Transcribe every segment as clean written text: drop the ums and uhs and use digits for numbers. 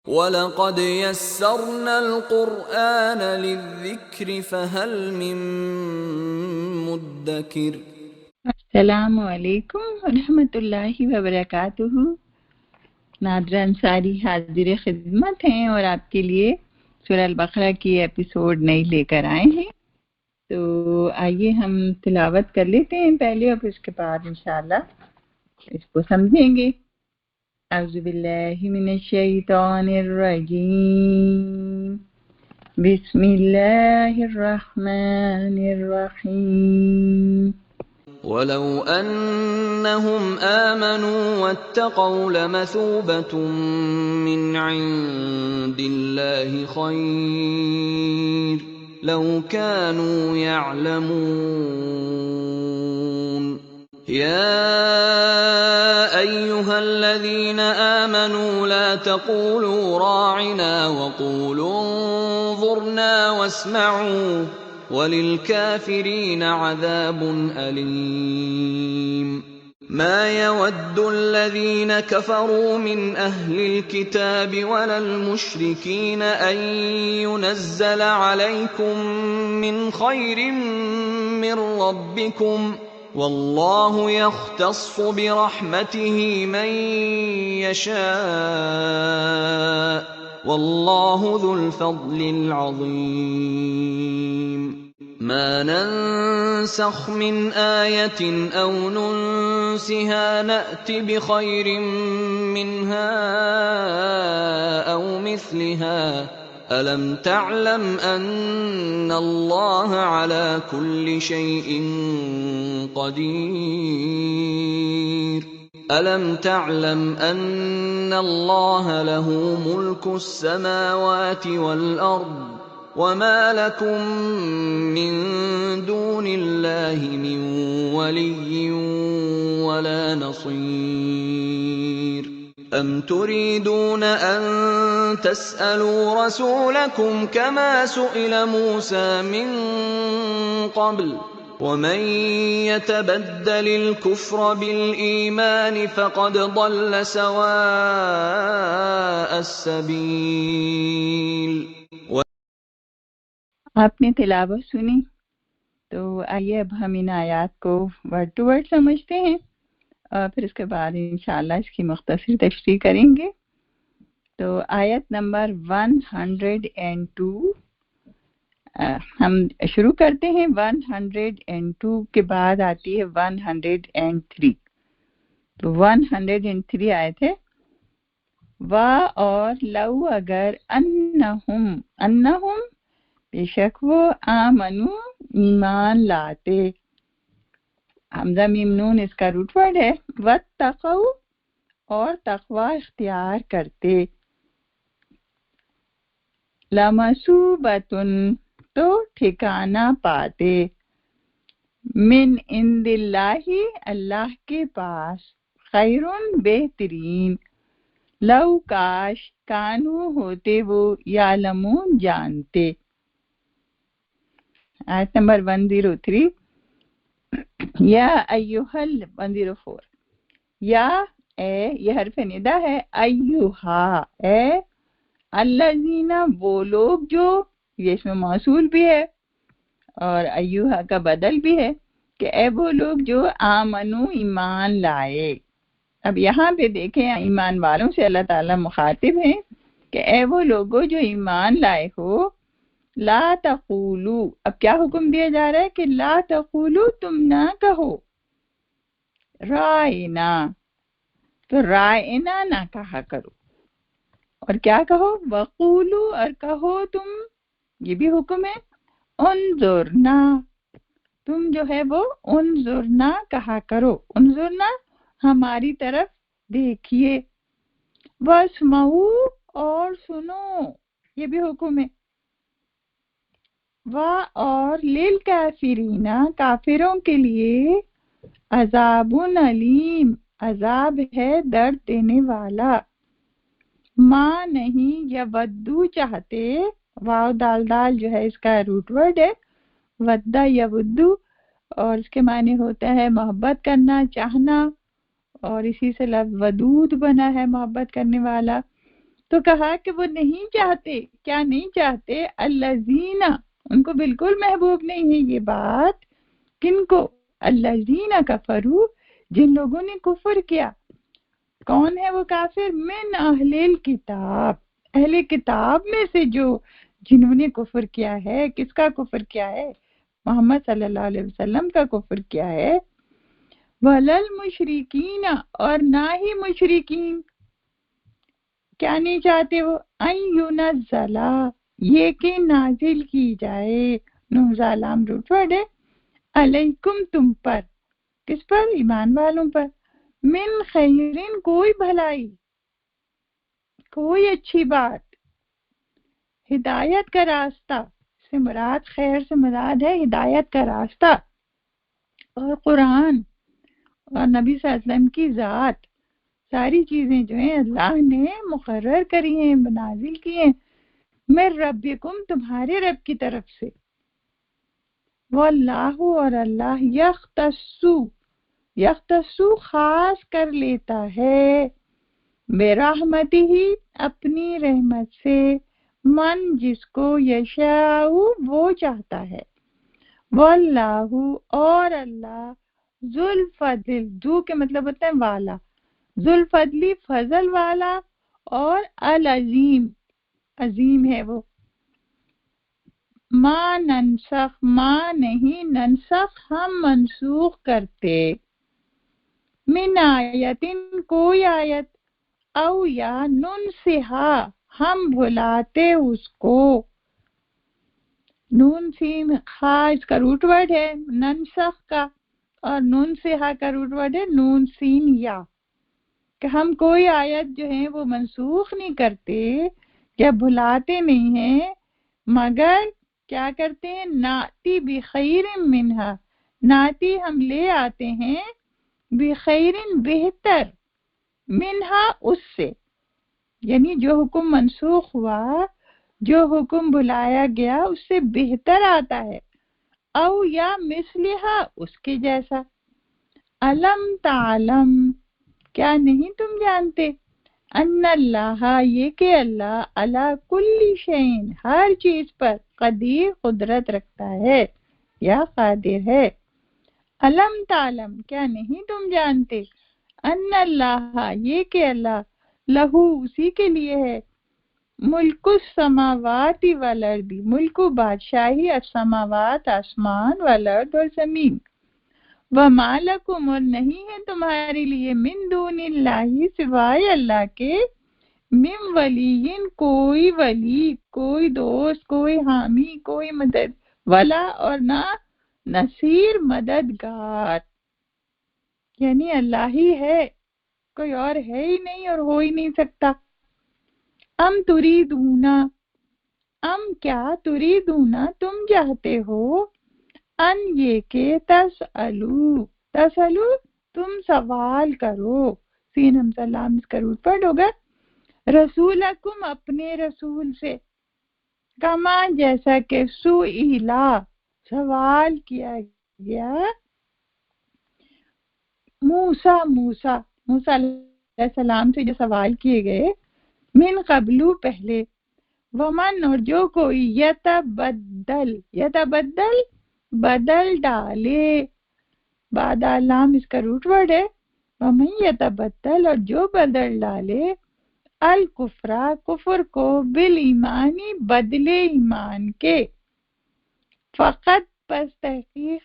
وَلَقَدْ يَسَّرْنَا الْقُرْآنَ لِلذِّكْرِ فَهَلْ مِن مُّدَّكِرٍ۔ السلام علیکم ورحمۃ اللہ وبرکاتہ۔ نادرہ انصاری حاضر خدمت ہیں اور آپ کے لیے سورہ البقرہ کی ایپیسوڈ نئی لے کر آئے ہیں۔ تو آئیے ہم تلاوت کر لیتے ہیں پہلے اور پھر اس کے بعد انشاءاللہ اس کو سمجھیں گے۔ اعوذ باللہ من الشیطان الرجیم، بسم اللہ الرحمن الرحیم۔ وَلَوْ أَنَّهُمْ آمَنُوا وَاتَّقَوْا لَمَثُوبَةٌ مِّنْ عِندِ اللَّهِ خَيْرٌ لَوْ كَانُوا يَعْلَمُونَ۔ يَا أَيُّهَا الَّذِينَ آمَنُوا لَا تَقُولُوا رَاعِنَا وَقُولُوا انظُرْنَا وَاسْمَعُوا وَلِلْكَافِرِينَ عَذَابٌ أَلِيمٌ۔ مَا يَوَدُّ الَّذِينَ كَفَرُوا مِنْ أَهْلِ الْكِتَابِ وَلَا الْمُشْرِكِينَ أَن يُنَزَّلَ عَلَيْكُم مِّنْ خَيْرٍ مِّن رَّبِّكُمْ وَاللَّهُ يَخْتَصُّ بِرَحْمَتِهِ مَن يَشَاءُ وَاللَّهُ ذُو الْفَضْلِ الْعَظِيمِ۔ مَا نَنسَخْ مِنْ آيَةٍ أَوْ نُنسِهَا نَأْتِ بِخَيْرٍ مِّنْهَا أَوْ مِثْلِهَا أَلَمْ تَعْلَمْ أَنَّ اللَّهَ عَلَى كُلِّ شَيْءٍ قَدِيرٌ أَلَمْ تَعْلَمْ أَنَّ اللَّهَ لَهُ مُلْكُ السَّمَاوَاتِ وَالْأَرْضِ وَمَا لَكُم مِّن دُونِ اللَّهِ مِن وَلِيٍّ وَلَا نَصِيرٍ۔ أَمْ تُرِيدُونَ أَن تَسْأَلُوا رَسُولَكُمْ كَمَا سُئِلَ مُوسَى مِن قَبْلُ وَمَن يَتَبَدَّلِ الْكُفْرَ بِالْإِيمَانِ فَقَدْ ضَلَّ سَوَاءَ السَّبِيلِ۔ آپ نے تلاوت سنی، تو آئیے اب ہم ان آیات کو ورڈ ٹو ورڈ سمجھتے ہیں اور پھر اس کے بعد انشاءاللہ اس کی مختصر تشریح کریں گے۔ تو آیت نمبر 102 ہم شروع کرتے ہیں۔ 102 کے بعد آتی ہے 103۔ تو 103 آیت ہے، وا اور لو اگر انہم بے شک وہ آمنو ایمان لاتے، حمزہ میم نون اس کا روٹ ورڈ ہے، واتقوا اور تقوی اختیار کرتے، لمثوبۃ تو ٹھکانہ پاتے، من عند اللہ اللہ کے پاس، خیرun بہترین، لو کاش، کانو ہوتے وہ، یعلمون جانتے۔ آیت نمبر 103، یا ایہل 104، یا اے، یہ حرف ندا ہے، ایہا اے، الذین وہ لوگ جو، یہ اس میں موصول بھی ہے اور ایہا کا بدل بھی ہے کہ اے وہ لوگ جو آمنو ایمان لائے۔ اب یہاں پہ دیکھیں ایمان والوں سے اللہ تعالیٰ مخاطب ہیں کہ اے وہ لوگوں جو ایمان لائے ہو، لا تقولو، اب کیا حکم دیا جا رہا ہے کہ لا تقولو تم نہ کہو، رائنا، تو رائنا نہ کہا کرو، اور کیا کہو، وقولو، اور کہو تم، یہ بھی حکم ہے، انظرنا، تم جو ہے وہ انظرنا کہا کرو، انظرنا ہماری طرف دیکھیے، واسمعوا اور سنو، یہ بھی حکم ہے، اور للکافرین کافروں کے لیے، عذاب علیم عذاب ہے درد دینے والا، ماں نہیں، یا ودو چاہتے، واو دال دال جو ہے اس کا روٹ ورڈ ہے، ودا یا ودو، اور اس کے معنی ہوتا ہے محبت کرنا، چاہنا، اور اسی سے لفظ ودود بنا ہے محبت کرنے والا، تو کہا کہ وہ نہیں چاہتے، کیا نہیں چاہتے؟ الذین، ان کو بالکل محبوب نہیں ہے یہ بات. کن کو؟ الذین کفروا، جن لوگوں نے کفر کیا. کون ہے وہ کافر؟ من اہل الکتاب، اہل کتاب میں سے جو جنہوں نے کفر کیا ہے. کس کا کفر کیا ہے؟ محمد صلی اللہ علیہ وسلم کا کفر کیا ہے. وَلَلْ مُشْرِكِينَ، اور نہ ہی مشرکین. کیا نہیں چاہتے وہ؟ ان يُنَزَّلَ، یہ کہ نازل کی جائے. نوزہ لام روٹ ورڈ ہے. علیکم، تم پر. کس پر؟ ایمان والوں پر. من خیرن، کوئی بھلائی، کوئی اچھی بات. ہدایت کا راستہ سے مراد، خیر سے مراد ہے ہدایت کا راستہ. اور قرآن اور نبی صلی اللہ علیہ وسلم کی ذات، ساری چیزیں جو ہیں اللہ نے مقرر کری ہیں، نازل کی ہیں. من ربکم، تمہارے رب کی طرف سے. واللہ، اور اللہ یختص خاص کر لیتا ہے. برحمتہ، اپنی رحمت سے. من، جس کو یشاء، وہ چاہتا ہے. واللہ، اور اللہ ذو الفضل، ذو کے مطلب ہوتا ہے والا، ذو الفضل فضل والا، اور العظیم عظیم ہے وہ. ما ننسخ، ما نہیں، ننسخ ہم منسوخ کرتے. من آیتن، کوئی آیت. او یا ننسہا، ہم بھلاتے اس کو. نون سین خا اس کا روٹ ورڈ ہے ننسخ کا، اور ننسہا کا روٹ ورڈ ہے نون سین یا. کہ ہم کوئی آیت جو ہے وہ منسوخ نہیں کرتے یا بھلاتے نہیں ہیں، مگر کیا کرتے ہیں؟ ناتی بخیر منہا، ناتی ہم لے آتے ہیں، بخیر بہتر، منہا اس سے. یعنی جو حکم منسوخ ہوا، جو حکم بھلایا گیا، اس سے بہتر آتا ہے. او یا مثلہا، اس کے جیسا. علم تعلم، کیا نہیں تم جانتے؟ ان اللہ، یہ کہ اللہ علی کل شیء، ہر چیز پر، قدیر، قدرت رکھتا ہے یا قادر ہے. علم تعلم، کیا نہیں تم جانتے؟ ان اللہ، یہ کہ اللہ، لہو، اسی کے لیے ہے، ملک السماوات والارض، ملک و بادشاہی، السماوات آسمان، والارض اور زمین. وما لکم، اور نہیں ہے تمہارے لیے، من دون اللہ، سوائے اللہ کے، من ولی، کوئی ولی، کوئی دوست، کوئی حامی، کوئی مدد، ولا، اور نہ نصیر، مددگار. یعنی اللہ ہی ہے، کوئی اور ہے ہی نہیں اور ہو ہی نہیں سکتا. ام تریدون، ام کیا، تریدون تم چاہتے ہو، ان یہ کہ تسألو، تسألو تم سوال کرو. سین ہم سلام اس کا روٹ پڑھ ہوگا. رسولکم، اپنے رسول سے. کما، جیسا کہ سئیلا، سوال کیا گیا، موسیٰ علیہ السلام سے جو سوال کیے گئے، من قبلو، پہلے. ومن، اور جو کوئی، یتبدل بدل ڈالے، بعد علام اس کا روٹ ورڈ ہے. ومن یتبدل، اور جو بدل ڈالے، الکفرا، کفر کو، بالایمانی، بدلے ایمان کے. فقط، پس تحقیق،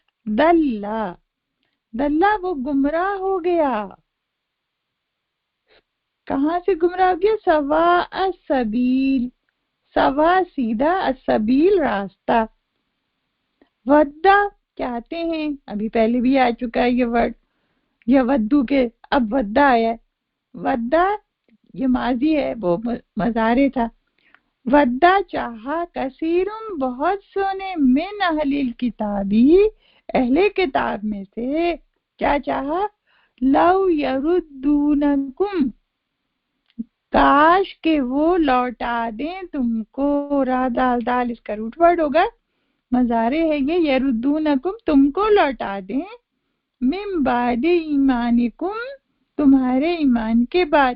دلہ وہ گمراہ ہو گیا. کہاں سے گمراہ ہو گیا؟ سوا السبیل، سوا سیدھا، السبیل راستہ. ودا، چاہتے ہیں، ابھی پہلے بھی آ چکا ہے یہ ورڈ، یہ ودو کے، اب ودا آیا ہے. ودا یہ ماضی ہے، وہ مضارع تھا. ودا چاہا، کثیرم بہت سونے، من اہل الکتابی، اہل کتاب میں سے. کیا چاہا؟ لو یردونکم، کاش کہ وہ لوٹا دیں تم کو. را دال اس کا روٹ ورڈ ہوگا، مضارع ہے یہ. یردونکم، تم کو لوٹا دیں، من بعد ایمانکم، تمہارے ایمان کے بعد.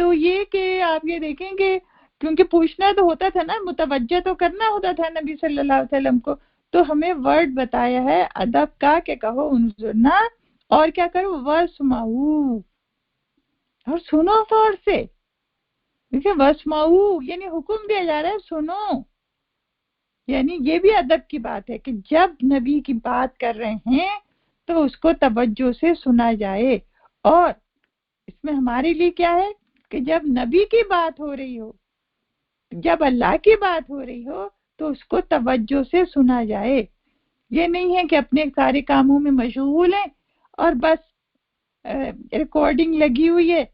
تو یہ کہ آپ یہ دیکھیں کہ کیونکہ پوچھنا تو ہوتا تھا نا، متوجہ تو کرنا ہوتا تھا نبی صلی اللہ علیہ وسلم کو، تو ہمیں ورڈ بتایا ہے ادب کا کہ کہو انظرنا، اور کیا کرو واسمعوا، اور سنو غور سے. دیکھیں واسمعوا یعنی حکم دیا جا رہا ہے سنو، یعنی یہ بھی ادب کی بات ہے کہ جب نبی کی بات کر رہے ہیں تو اس کو توجہ سے سنا جائے. اور اس میں ہمارے لیے کیا ہے کہ جب نبی کی بات ہو رہی ہو، جب اللہ کی بات ہو رہی ہو تو اس کو توجہ سے سنا جائے. یہ نہیں ہے کہ اپنے سارے کاموں میں مشغول ہیں اور بس ریکارڈنگ لگی ہوئی ہے،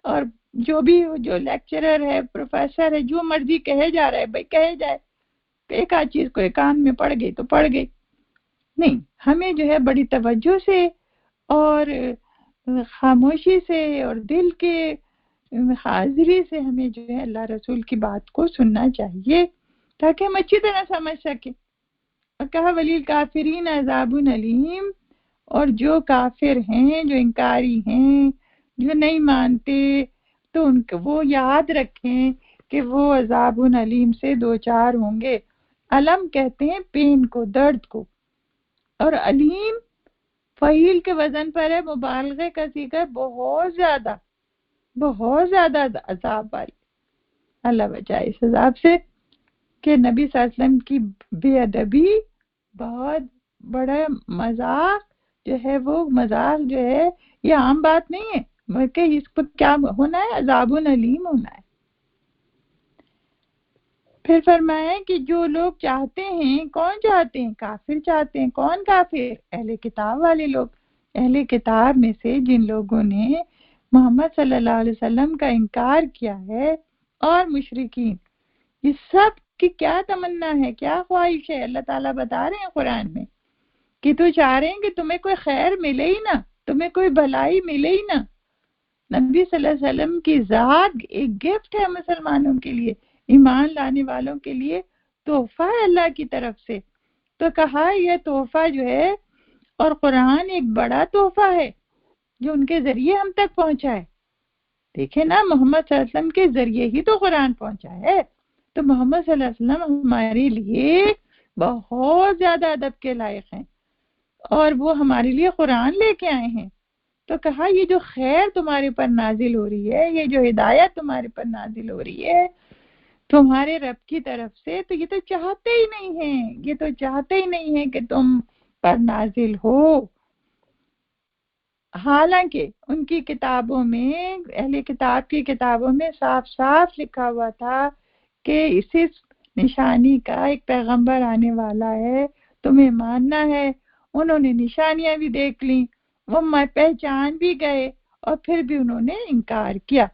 اور جو لیکچرر ہے، پروفیسر ہے، جو مرضی کہے جا رہا ہے بھائی کہے جائے، ایک آدھ چیز کو کان میں پڑ گئی تو پڑ گئی. نہیں، ہمیں جو ہے بڑی توجہ سے اور خاموشی سے اور دل کے حاضری سے ہمیں جو ہے اللہ رسول کی بات کو سننا چاہیے تاکہ ہم اچھی طرح سمجھ سکیں. اور کہا ولیل کافرین عذاب علیم، اور جو کافر ہیں، جو انکاری ہیں، جو نہیں مانتے، تو ان کو وہ یاد رکھیں کہ وہ عذاب علیم سے دوچار ہوں گے. علم کہتے ہیں پین کو، درد کو، اور علیم فعیل کے وزن پر ہے، مبالغے کا صیغہ، بہت زیادہ عذاب والی. اللہ بچائے اس عذاب سے کہ نبی صلی اللہ علیہ وسلم کی بے ادبی، بہت بڑا مذاق جو ہے، وہ مذاق جو ہے یہ عام بات نہیں ہے، بلکہ اس پر کیا ہونا ہے، عذاب علیم ہونا ہے. پھر فرمایا کہ جو لوگ چاہتے ہیں، کون چاہتے ہیں؟ کافر چاہتے ہیں. کون کافر؟ اہل کتاب والے لوگ، اہل کتاب میں سے جن لوگوں نے محمد صلی اللہ علیہ وسلم کا انکار کیا ہے، اور مشرکین. یہ سب کی کیا تمنا ہے، کیا خواہش ہے؟ اللہ تعالیٰ بتا رہے ہیں قرآن میں کہ تو چاہ رہے ہیں کہ تمہیں کوئی خیر ملے ہی نہ، تمہیں کوئی بھلائی ملے ہی نہ. نبی صلی اللہ علیہ وسلم کی ذات ایک گفٹ ہے مسلمانوں کے لیے، ایمان لانے والوں کے لیے تحفہ ہے اللہ کی طرف سے. تو کہا یہ تحفہ جو ہے، اور قرآن ایک بڑا تحفہ ہے جو ان کے ذریعے ہم تک پہنچا ہے. دیکھیں نا، محمد صلی اللہ علیہ وسلم کے ذریعے ہی تو قرآن پہنچا ہے. تو محمد صلی اللہ علیہ وسلم ہمارے لیے بہت زیادہ ادب کے لائق ہیں، اور وہ ہمارے لیے قرآن لے کے آئے ہیں. تو کہا یہ جو خیر تمہارے پر نازل ہو رہی ہے، یہ جو ہدایت تمہارے پر نازل ہو رہی ہے تمہارے رب کی طرف سے، تو یہ تو چاہتے ہی نہیں ہیں، یہ تو چاہتے ہی نہیں ہیں کہ تم پر نازل ہو. حالانکہ ان کی کتابوں میں، اہل کتاب کی کتابوں میں صاف صاف لکھا ہوا تھا کہ اسی نشانی کا ایک پیغمبر آنے والا ہے، تمہیں ماننا ہے. انہوں نے نشانیاں بھی دیکھ لیں، وہ پہچان بھی گئے، اور پھر بھی انہوں نے انکار کیا.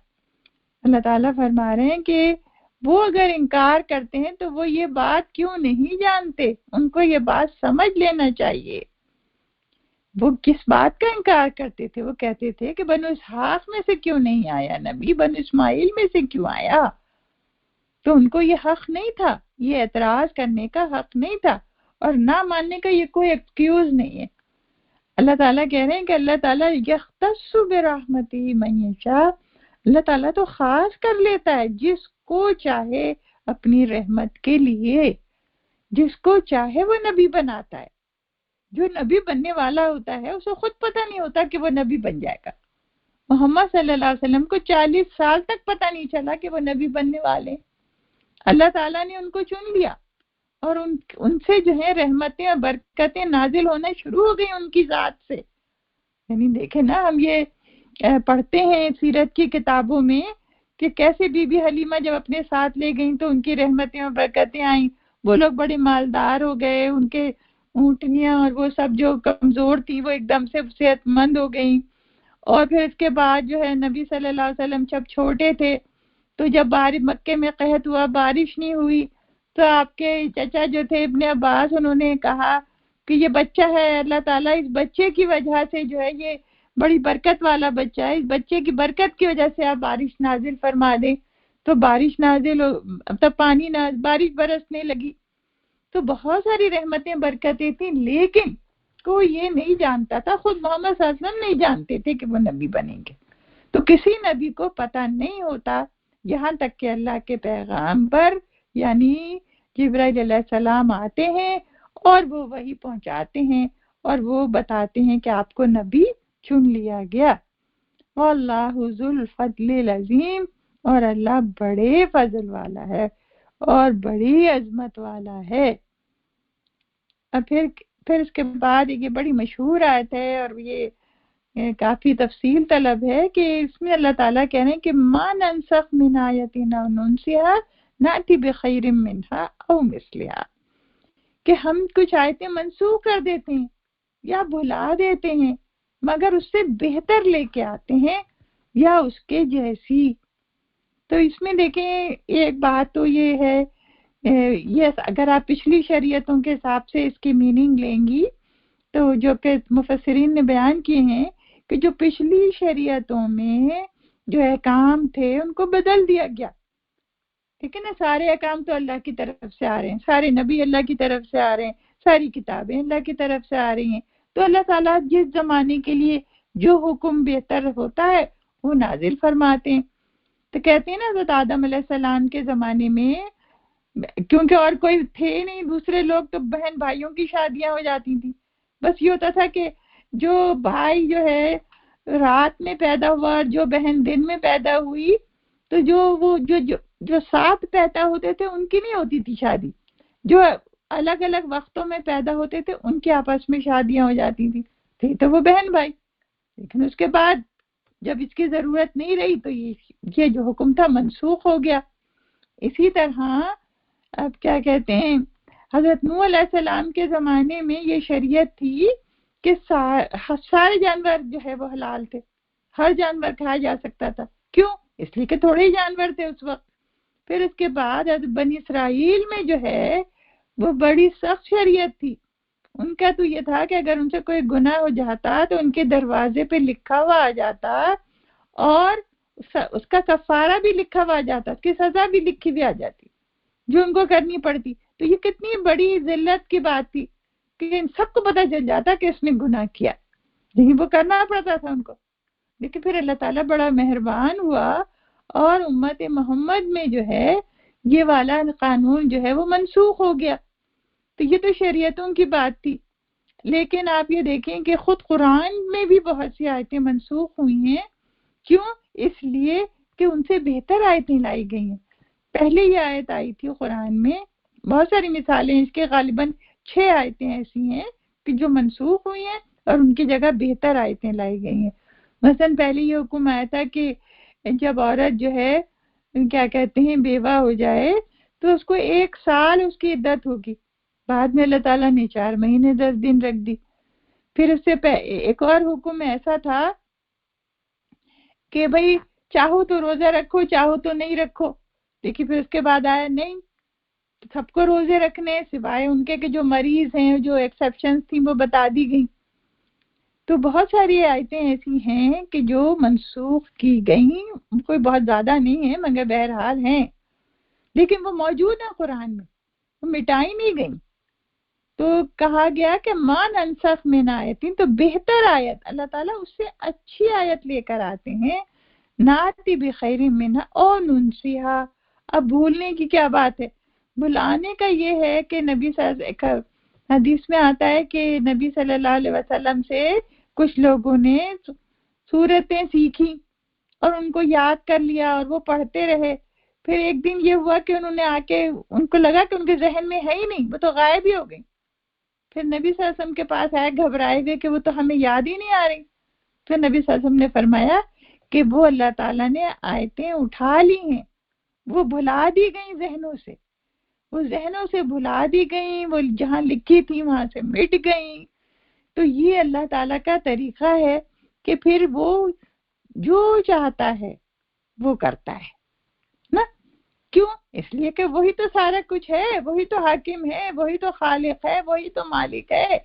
اللہ تعالیٰ فرما رہے ہیں کہ وہ اگر انکار کرتے ہیں تو وہ یہ بات کیوں نہیں جانتے، ان کو یہ بات سمجھ لینا چاہیے. وہ کس بات کا انکار کرتے تھے؟ وہ کہتے تھے کہ بنو اسحاق میں سے کیوں نہیں آیا نبی، بنو اسماعیل میں سے کیوں آیا. تو ان کو یہ حق نہیں تھا، یہ اعتراض کرنے کا حق نہیں تھا، اور نہ ماننے کا یہ کوئی ایکسکیوز نہیں ہے. اللہ تعالیٰ کہہ رہے ہیں کہ اللہ تعالیٰ یختص برحمتہ من یشاء، اللہ تعالیٰ تو خاص کر لیتا ہے جس کو چاہے اپنی رحمت کے لیے، جس کو چاہے وہ نبی بناتا ہے. جو نبی بننے والا ہوتا ہے اسے خود پتہ نہیں ہوتا کہ وہ نبی بن جائے گا. محمد صلی اللہ علیہ وسلم کو 40 سال تک پتہ نہیں چلا کہ وہ نبی بننے والے. اللہ تعالیٰ نے ان کو چن لیا، اور ان سے جو ہے رحمتیں اور برکتیں نازل ہونا شروع ہو گئی ان کی ذات سے. یعنی دیکھیں نا، ہم یہ پڑھتے ہیں سیرت کی کتابوں میں کہ کیسے بی بی حلیمہ جب اپنے ساتھ لے گئیں تو ان کی رحمتیں اور برکتیں آئیں، وہ لوگ بڑے مالدار ہو گئے، ان کے اونٹنیاں اور وہ سب جو کمزور تھی وہ ایک دم سے صحت مند ہو گئیں. اور پھر اس کے بعد جو ہے نبی صلی اللہ علیہ وسلم جب چھوٹے تھے تو جب مکے میں قحط ہوا، بارش نہیں ہوئی، تو آپ کے چچا جو تھے ابن عباس، انہوں نے کہا کہ یہ بچہ ہے، اللہ تعالیٰ اس بچے کی وجہ سے جو ہے یہ بڑی برکت والا بچہ ہے، اس بچے کی برکت کی وجہ سے آپ بارش نازل فرما دیں. تو بارش نازل ہو، تب بارش برسنے لگی. تو بہت ساری رحمتیں برکتیں تھیں، لیکن کوئی یہ نہیں جانتا تھا، خود محمد صلی اللہ علیہ وسلم نہیں جانتے تھے کہ وہ نبی بنیں گے. تو کسی نبی کو پتہ نہیں ہوتا یہاں تک کہ اللہ کے پیغام پر یعنی جبرائیل علیہ السلام آتے ہیں اور وہ وہی پہنچاتے ہیں اور وہ بتاتے ہیں کہ آپ کو نبی چن لیا گیا۔ واللہ ذو الفضل العظیم، اور اللہ بڑے فضل والا ہے اور بڑی عظمت والا ہے۔ اور پھر اس کے بعد یہ بڑی مشہور آیت ہے اور یہ کافی تفصیل طلب ہے کہ اس میں اللہ تعالیٰ کہہ رہے ہیں کہ ما ننسخ من آیت او ننسها نأتی بخیر منها او مثلها، کہ ہم کچھ آیتیں منسوخ کر دیتے ہیں یا بھلا دیتے ہیں مگر اس سے بہتر لے کے آتے ہیں یا اس کے جیسی۔ تو اس میں دیکھیں ایک بات تو یہ ہے، یہ اگر آپ پچھلی شریعتوں کے حساب سے اس کی میننگ لیں گی تو جو کہ مفسرین نے بیان کیے ہیں کہ جو پچھلی شریعتوں میں جو احکام تھے ان کو بدل دیا گیا، ٹھیک ہے نا، سارے احکام تو اللہ کی طرف سے آ رہے ہیں، سارے نبی اللہ کی طرف سے آ رہے ہیں، ساری کتابیں اللہ کی طرف سے آ رہی ہیں، تو اللہ تعالیٰ جس زمانے کے لیے جو حکم بہتر ہوتا ہے وہ نازل فرماتے ہیں۔ تو کہتے ہیں نا حضرت آدم علیہ السلام کے زمانے میں کیونکہ اور کوئی تھے نہیں دوسرے لوگ، تو بہن بھائیوں کی شادیاں ہو جاتی تھیں، بس یہ ہوتا تھا کہ جو بھائی جو ہے رات میں پیدا ہوا اور جو بہن دن میں پیدا ہوئی، تو جو ساتھ پیدا ہوتے تھے ان کی نہیں ہوتی تھی شادی، جو الگ الگ وقتوں میں پیدا ہوتے تھے ان کے آپس میں شادیاں ہو جاتی تھی تو وہ بہن بھائی۔ لیکن اس کے بعد جب اس کی ضرورت نہیں رہی تو یہ جو حکم تھا منسوخ ہو گیا۔ اسی طرح اب کیا کہتے ہیں، حضرت نوح علیہ السلام کے زمانے میں یہ شریعت تھی کہ سارے جانور جو ہے وہ حلال تھے، ہر جانور کھایا جا سکتا تھا۔ کیوں؟ اس لیے کہ تھوڑے ہی جانور تھے اس وقت۔ پھر اس کے بعد بنی اسرائیل میں جو ہے وہ بڑی سخت شریعت تھی، ان کا تو یہ تھا کہ اگر ان سے کوئی گناہ ہو جاتا تو ان کے دروازے پہ لکھا ہوا آ جاتا اور اس کا کفارہ بھی لکھا ہوا آ جاتا، اس کی سزا بھی لکھی ہوئی آ جاتی جو ان کو کرنی پڑتی۔ تو یہ کتنی بڑی ذلت کی بات تھی کہ ان سب کو پتہ چل جاتا کہ اس نے گناہ کیا، لیکن وہ کرنا پڑتا تھا ان کو۔ لیکن پھر اللہ تعالیٰ بڑا مہربان ہوا اور امت محمد میں جو ہے یہ والا قانون جو ہے وہ منسوخ ہو گیا۔ تو یہ تو شریعتوں کی بات تھی، لیکن آپ یہ دیکھیں کہ خود قرآن میں بھی بہت سی آیتیں منسوخ ہوئی ہیں۔ کیوں؟ اس لیے کہ ان سے بہتر آیتیں لائی گئی ہیں۔ پہلے یہ آیت آئی تھی قرآن میں، بہت ساری مثالیں اس کے، غالباً 6 آیتیں ایسی ہیں کہ جو منسوخ ہوئی ہیں اور ان کی جگہ بہتر آیتیں لائی گئی ہیں۔ مثلا پہلے یہ حکم آیا تھا کہ جب عورت جو ہے کیا کہتے ہیں بیوہ ہو جائے تو اس کو 1 سال اس کی عدت ہوگی، بعد میں اللہ تعالیٰ نے 4 مہینے 10 دن رکھ دی۔ پھر اس سے ایک اور حکم ایسا تھا کہ بھئی چاہو تو روزہ رکھو چاہو تو نہیں رکھو، لیکن پھر اس کے بعد آیا نہیں سب کو روزے رکھنے سوائے ان کے کہ جو مریض ہیں، جو ایکسیپشنز تھیں وہ بتا دی گئی۔ تو بہت ساری آیتیں ایسی ہیں کہ جو منسوخ کی گئیں، کوئی بہت زیادہ نہیں ہے مگر بہرحال ہیں، لیکن وہ موجود ہیں قرآن میں، وہ مٹائی نہیں گئی۔ تو کہا گیا کہ ما ننسخ من آیت، تو بہتر آیت اللہ تعالیٰ اس سے اچھی آیت لے کر آتے ہیں، ناتی بخیر منہا او ننسیہا۔ اب بھولنے کی کیا بات ہے؟ بھلانے کا یہ ہے کہ نبی صلی اللہ علیہ وسلم، حدیث میں آتا ہے کہ نبی صلی اللہ علیہ وسلم سے کچھ لوگوں نے سورتیں سیکھی اور ان کو یاد کر لیا اور وہ پڑھتے رہے۔ پھر ایک دن یہ ہوا کہ انہوں نے آ کے ان کو لگا کہ ان کے ذہن میں ہے ہی نہیں، وہ تو غائب ہی ہو گئی۔ پھر نبی صلی اللہ علیہ وسلم کے پاس آئے گھبرائے ہوئے کہ وہ تو ہمیں یاد ہی نہیں آ رہی۔ پھر نبی صلی اللہ علیہ وسلم نے فرمایا کہ وہ اللہ تعالیٰ نے آیتیں اٹھا لی ہیں، وہ بھلا دی گئیں ذہنوں سے، وہ ذہنوں سے بھلا دی گئیں، وہ جہاں لکھی تھی وہاں سے مٹ گئیں۔ تو یہ اللہ تعالیٰ کا طریقہ ہے کہ پھر وہ جو چاہتا ہے وہ کرتا ہے نا۔ کیوں؟ اس لیے کہ وہی تو سارا کچھ ہے، وہی تو حاکم ہے، وہی تو خالق ہے، وہی تو مالک ہے۔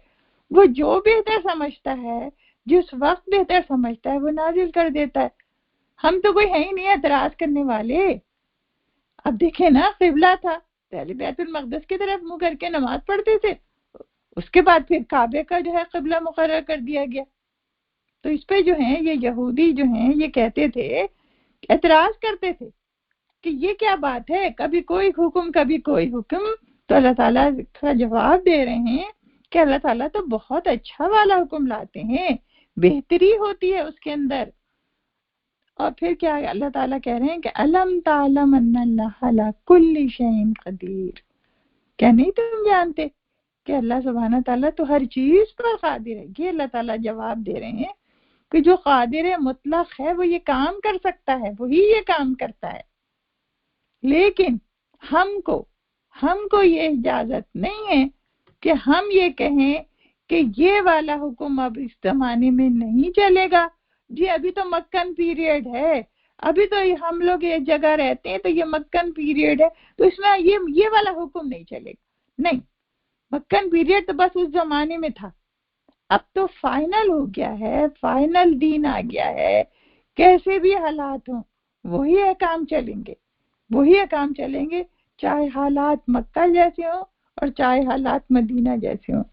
وہ جو بہتر سمجھتا ہے، جس وقت بہتر سمجھتا ہے وہ نازل کر دیتا ہے۔ ہم تو کوئی ہے ہی نہیں اعتراض کرنے والے۔ اب دیکھیں نا، قبلہ تھا، پہلے بیت المقدس کی طرف منہ کر کے نماز پڑھتے تھے، اس کے بعد پھر کعبے کا جو ہے قبلہ مقرر کر دیا گیا۔ تو اس پہ جو ہیں یہ یہودی جو ہیں یہ کہتے تھے، اعتراض کرتے تھے کہ یہ کیا بات ہے، کبھی کوئی حکم کبھی کوئی حکم. تو اللہ تعالیٰ کا جواب دے رہے ہیں کہ اللہ تعالیٰ تو بہت اچھا والا حکم لاتے ہیں، بہتری ہوتی ہے اس کے اندر. اور پھر کیا اللہ تعالیٰ کہہ رہے ہیں کہ الم تعلم ان اللہ علی کل شیء قدیر، کیا نہیں تم جانتے کہ اللہ سبحانہ تعالیٰ تو ہر چیز پر قادر ہے. یہ اللہ تعالیٰ جواب دے رہے ہیں کہ جو قادر مطلق ہے وہ یہ کام کر سکتا ہے، وہی یہ کام کرتا ہے. لیکن ہم کو یہ اجازت نہیں ہے کہ ہم یہ کہیں کہ یہ والا حکم اب اس زمانے میں نہیں چلے گا. جی ابھی تو مکن پیریڈ ہے، ابھی تو ہم لوگ ایک جگہ رہتے ہیں تو یہ مکن پیریڈ ہے، تو اس میں یہ والا حکم نہیں چلے گا. نہیں، مکن پیریڈ تو بس اس زمانے میں تھا، اب تو فائنل ہو گیا ہے، فائنل دین آ گیا ہے. کیسے بھی حالات ہوں وہی احکام چلیں گے، چاہے حالات مکہ جیسے ہوں اور چاہے حالات مدینہ جیسے ہوں.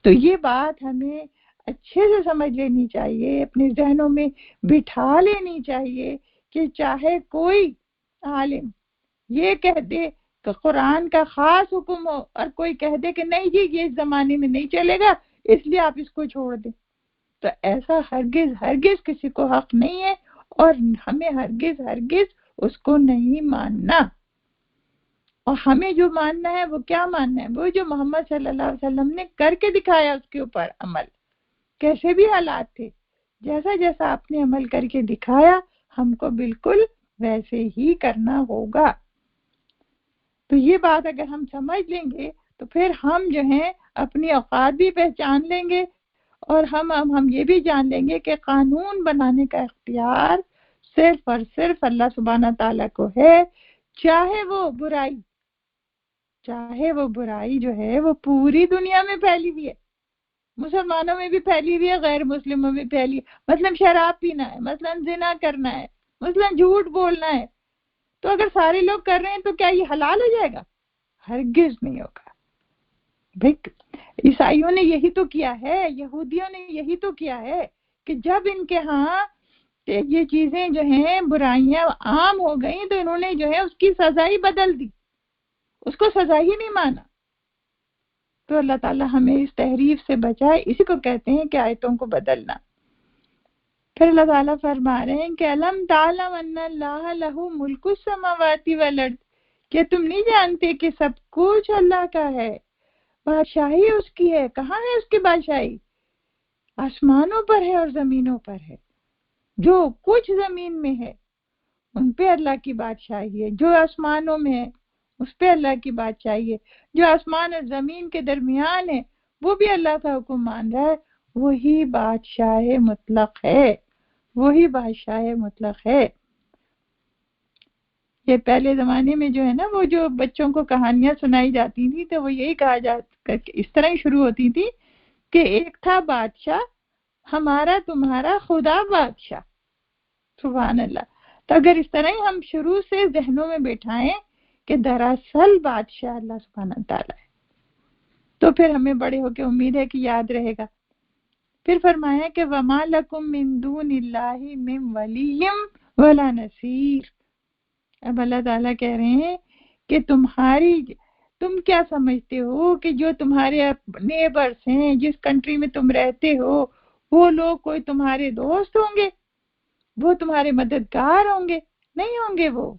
تو یہ بات ہمیں اچھے سے سمجھ لینی چاہیے، اپنے ذہنوں میں بٹھا لینی چاہیے کہ چاہے کوئی عالم یہ کہہ دے کہ قرآن کا خاص حکم ہو اور کوئی کہہ دے کہ نہیں جی یہ اس زمانے میں نہیں چلے گا اس لیے آپ اس کو چھوڑ دیں، تو ایسا ہرگز کسی کو حق نہیں ہے، اور ہمیں ہرگز اس کو نہیں ماننا. اور ہمیں جو ماننا ہے وہ کیا ماننا ہے؟ وہ جو محمد صلی اللہ علیہ وسلم نے کر کے دکھایا، اس کے اوپر عمل. کیسے بھی حالات تھے، جیسا آپ نے عمل کر کے دکھایا ہم کو بالکل ویسے ہی کرنا ہوگا. تو یہ بات اگر ہم سمجھ لیں گے تو پھر ہم جو ہیں اپنی اوقات بھی پہچان لیں گے، اور ہم یہ بھی جان لیں گے کہ قانون بنانے کا اختیار صرف اور صرف اللہ سبحانہ تعالیٰ کو ہے. چاہے وہ برائی جو ہے وہ پوری دنیا میں پھیلی ہوئی ہے، مسلمانوں میں بھی پھیلی ہوئی ہے، غیر مسلموں میں پھیلی ہے. مثلا شراب پینا ہے، مثلا زنا کرنا ہے، مثلا جھوٹ بولنا ہے، تو اگر سارے لوگ کر رہے ہیں تو کیا یہ حلال ہو جائے گا؟ ہرگز نہیں ہوگا. عیسائیوں نے یہی تو کیا ہے، یہودیوں نے یہی تو کیا ہے کہ جب ان کے ہاں یہ چیزیں جو ہیں برائیاں عام ہو گئیں تو انہوں نے جو ہے اس کی سزا ہی بدل دی، اس کو سزا ہی نہیں مانا. تو اللہ تعالیٰ ہمیں اس تحریف سے بچائے، اسی کو کہتے ہیں کہ آیتوں کو بدلنا. پھر اللہ تعالیٰ فرما رہے ہیں کہ الم تعلم ان اللہ لہ ملک السماوات والارض، کہ تم نہیں جانتے کہ سب کچھ اللہ کا ہے، بادشاہی اس کی ہے. کہاں ہے اس کی بادشاہی؟ آسمانوں پر ہے اور زمینوں پر ہے. جو کچھ زمین میں ہے ان پہ اللہ کی بادشاہی ہے، جو آسمانوں میں ہے اس پہ اللہ کی بادشاہی ہے، جو آسمان اور زمین کے درمیان ہے وہ بھی اللہ کا حکم مان رہا ہے. وہی بادشاہ مطلق ہے. یہ پہلے زمانے میں جو ہے نا، وہ جو بچوں کو کہانیاں سنائی جاتی تھی تو وہ یہی کہا جاتا، اس طرح ہی شروع ہوتی تھی کہ ایک تھا بادشاہ ہمارا تمہارا خدا بادشاہ. سبحان اللہ. تو اگر اس طرح ہی ہم شروع سے ذہنوں میں بٹھائیں کہ دراصل بادشاہ اللہ سبحانہ تعالیٰ ہے، تو پھر ہمیں بڑے ہو کے امید ہے کہ یاد رہے گا. پھر فرمایا کہ وَمَا لَكُم مِّن دُونِ اللَّهِ مِّن وَلِيٍّ وَلَا نَصِيرٍ. اب اللہ تعالیٰ کہہ رہے ہیں کہ تم کیا سمجھتے ہو کہ جو تمہارے نیبرز ہیں، جس کنٹری میں تم رہتے ہو، وہ لوگ کوئی تمہارے دوست ہوں گے، وہ تمہارے مددگار ہوں گے؟ نہیں ہوں گے. وہ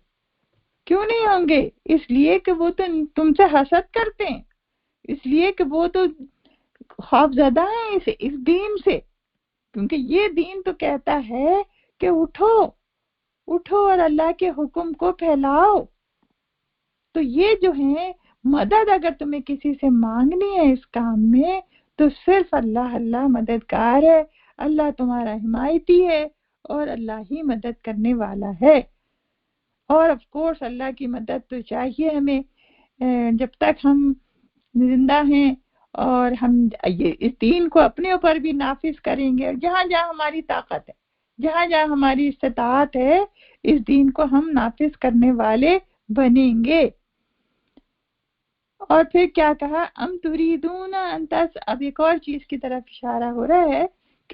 کیوں نہیں ہوں گے؟ اس لیے کہ وہ تو تم سے حسد کرتے ہیں، اس لیے کہ وہ تو خوف زدہ ہیں اس دین سے، کیونکہ یہ دین تو کہتا ہے کہ اٹھو اور اللہ کے حکم کو پھیلاؤ. تو یہ جو ہے مدد اگر تمہیں کسی سے مانگنی ہے اس کام میں تو صرف اللہ مددگار ہے، اللہ تمہارا حمایتی ہے اور اللہ ہی مدد کرنے والا ہے. اور آف کورس اللہ کی مدد تو چاہیے ہمیں جب تک ہم زندہ ہیں، اور ہم اس دین کو اپنے اوپر بھی نافذ کریں گے، اور جہاں جہاں ہماری طاقت ہے، جہاں جہاں ہماری استطاعت ہے، اس دین کو ہم نافذ کرنے والے بنیں گے. اور پھر کیا کہا؟ ام تریدون ان اب ایک اور چیز کی طرف اشارہ ہو رہا ہے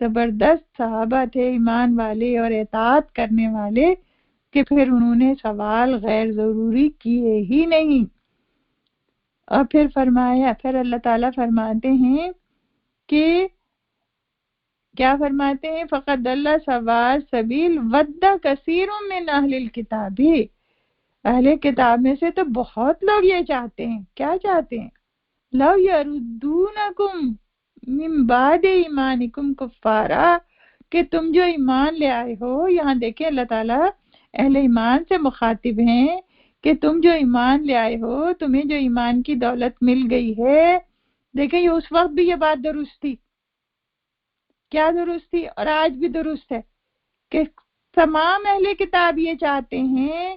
زبردست صحابہ تھے ایمان والے اور اطاعت کرنے والے کہ پھر انہوں نے سوال غیر ضروری کیے ہی نہیں۔ اور پھر فرمایا، پھر اللہ تعالیٰ فرماتے ہیں کہ کیا فرماتے ہیں؟ فقد ضل سواء السبیل ود کثیر من اہل الکتاب، اہل کتاب میں سے تو بہت لوگ یہ چاہتے ہیں، کیا چاہتے ہیں؟ لو یردونکم من بعد ایمانکم کفارا، کہ تم جو ایمان لے آئے ہو، یہاں دیکھیں اللہ تعالیٰ اہل ایمان سے مخاطب ہیں کہ تم جو ایمان لے آئے ہو، تمہیں جو ایمان کی دولت مل گئی ہے، دیکھیں یہ اس وقت بھی یہ بات درست تھی، کیا درست تھی اور آج بھی درست ہے کہ تمام اہل کتاب یہ چاہتے ہیں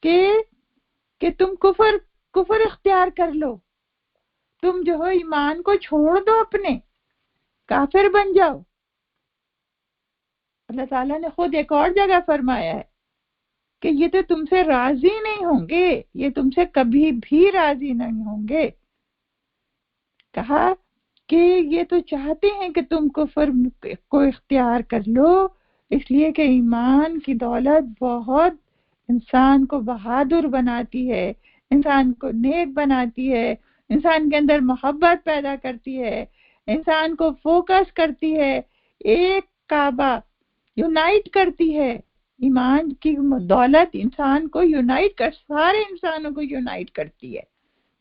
کہ تم کفر اختیار کر لو، تم جو ہو ایمان کو چھوڑ دو، اپنے کافر بن جاؤ۔ اللہ تعالیٰ نے خود ایک اور جگہ فرمایا ہے کہ یہ تو تم سے راضی نہیں ہوں گے، یہ تم سے کبھی بھی راضی نہیں ہوں گے۔ کہا کہ یہ تو چاہتے ہیں کہ تم کفر کو اختیار کر لو، اس لیے کہ ایمان کی دولت بہت انسان کو بہادر بناتی ہے، انسان کو نیک بناتی ہے، انسان کے اندر محبت پیدا کرتی ہے، انسان کو فوکس کرتی ہے، ایک کعبہ یونائٹ کرتی ہے۔ ایمان کی دولت انسان کو یونائٹ کر، سارے انسانوں کو یونائٹ کرتی ہے۔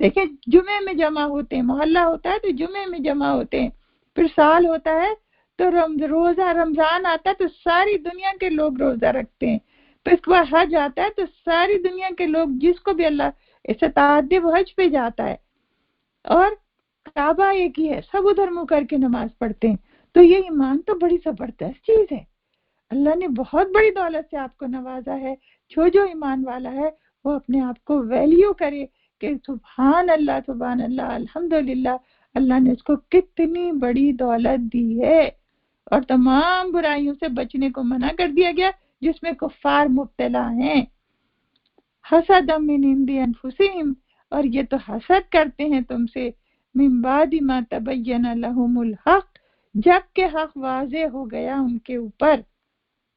دیکھیں جمعے میں جمع ہوتے ہیں، محلہ ہوتا ہے تو جمعے میں جمع ہوتے ہیں، پھر سال ہوتا ہے تو روزہ رمضان آتا ہے تو ساری دنیا کے لوگ روزہ رکھتے ہیں، پھر اس کے بعد حج آتا ہے تو ساری دنیا کے لوگ، جس کو بھی اللہ استطاعت دے وہ حج پہ جاتا ہے، اور کعبہ ایک ہی ہے، سب ادھر منہ کر کے نماز پڑھتے ہیں۔ تو یہ ایمان تو بڑی زبردست چیز ہے، اللہ نے بہت بڑی دولت سے آپ کو نوازا ہے۔ جو ایمان والا ہے وہ اپنے آپ کو ویلیو کرے کہ سبحان اللہ الحمدللہ، اللہ نے اس کو کتنی بڑی دولت دی ہے، اور تمام برائیوں سے بچنے کو منع کر دیا گیا جس میں کفار مبتلا ہیں۔ حسد من عند انفسہم، اور یہ تو حسد کرتے ہیں تم سے، من بعد ما تبین لہم الحق، جب کہ حق واضح ہو گیا ان کے اوپر،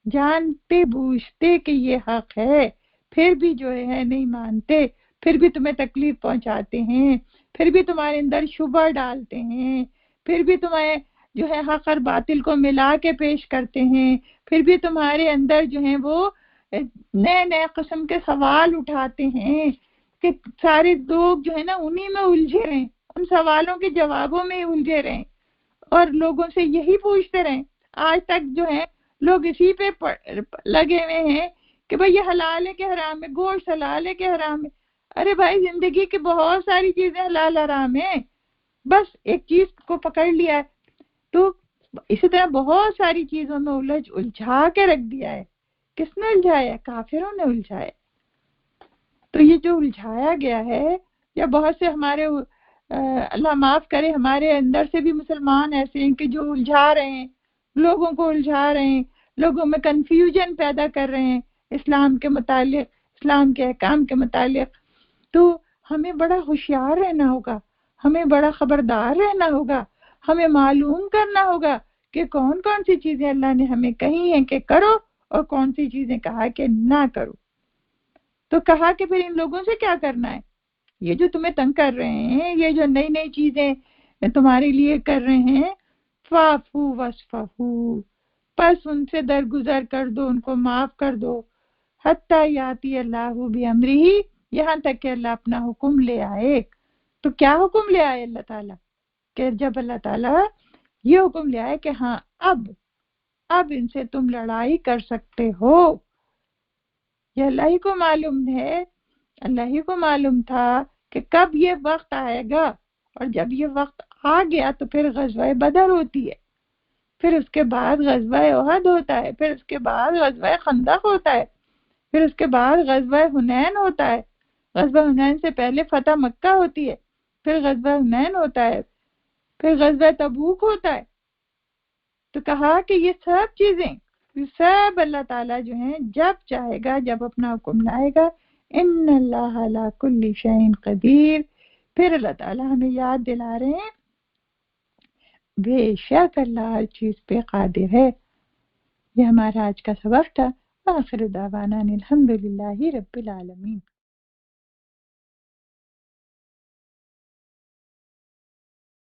جانتے بوجھتے کہ یہ حق ہے، پھر بھی جو ہے نہیں مانتے، پھر بھی تمہیں تکلیف پہنچاتے ہیں، پھر بھی تمہارے اندر شبہ ڈالتے ہیں، پھر بھی تمہیں جو ہے حق اور باطل کو ملا کے پیش کرتے ہیں، پھر بھی تمہارے اندر جو ہے وہ نئے نئے قسم کے سوال اٹھاتے ہیں کہ سارے لوگ جو ہے نا انہی میں الجھے رہیں، ان سوالوں کے جوابوں میں الجھے رہیں، اور لوگوں سے یہی پوچھتے رہیں۔ آج تک جو ہے لوگ اسی پہ لگے ہوئے ہیں کہ بھئی یہ حلال ہے کہ حرام ہے، گوشت حلال ہے کہ حرام ہے۔ ارے بھائی زندگی کی بہت ساری چیزیں حلال حرام ہیں، بس ایک چیز کو پکڑ لیا ہے تو اسی طرح بہت ساری چیزوں میں الجھا کے رکھ دیا ہے۔ کس نے الجھایا؟ کافروں نے الجھایا۔ تو یہ جو الجھایا گیا ہے، یا بہت سے ہمارے اللہ معاف کرے ہمارے اندر سے بھی مسلمان ایسے ہیں کہ جو الجھا رہے ہیں، لوگوں کو الجھا رہے ہیں، لوگوں میں کنفیوژن پیدا کر رہے ہیں اسلام کے متعلق، اسلام کے احکام کے متعلق۔ تو ہمیں بڑا ہوشیار رہنا ہوگا، ہمیں بڑا خبردار رہنا ہوگا، ہمیں معلوم کرنا ہوگا کہ کون کون سی چیزیں اللہ نے ہمیں کہی ہیں کہ کرو اور کون سی چیزیں کہا کہ نہ کرو۔ تو کہا کہ پھر ان لوگوں سے کیا کرنا ہے؟ یہ جو تمہیں تنگ کر رہے ہیں، یہ جو نئی نئی چیزیں تمہارے لیے کر رہے ہیں، فَاعْفُوا وَاصْفَحُوا، پس ان سے درگزر کر دو، ان کو معاف کر دو، حَتَّى يَأْتِيَ اللَّهُ بِأَمْرِهِ، یہاں تک کہ اللہ اپنا حکم لے آئے۔ تو کیا حکم لے آئے اللہ تعالیٰ؟ کہ جب اللہ تعالیٰ یہ حکم لے آئے کہ ہاں اب ان سے تم لڑائی کر سکتے ہو، یہ اللہ ہی کو معلوم ہے، اللہ ہی کو معلوم تھا کہ کب یہ وقت آئے گا، اور جب یہ وقت آ گیا تو پھر غزوہ بدر ہوتی ہے، پھر اس کے بعد غزوہ احد ہوتا ہے، پھر اس کے بعد غزوہ خندق ہوتا ہے، پھر اس کے بعد غزوہ حنین ہوتا ہے، غزوہ حنین سے پہلے فتح مکہ ہوتی ہے، پھر غزوہ حنین ہوتا ہے، پھر غزوہ تبوک ہوتا ہے۔ تو کہا کہ یہ سب چیزیں، یہ سب اللہ تعالیٰ جو ہیں جب چاہے گا، جب اپنا حکم لائے گا، ان اللہ علی کل شیء قدیر۔ پھر اللہ تعالیٰ ہمیں یاد دلا رہے ہیں بے شک اللہ ہر چیز پہ قادر ہے۔ یہ ہمارا آج کا سبق تھا۔ آخر دعوانا الحمدللہ رب العالمین۔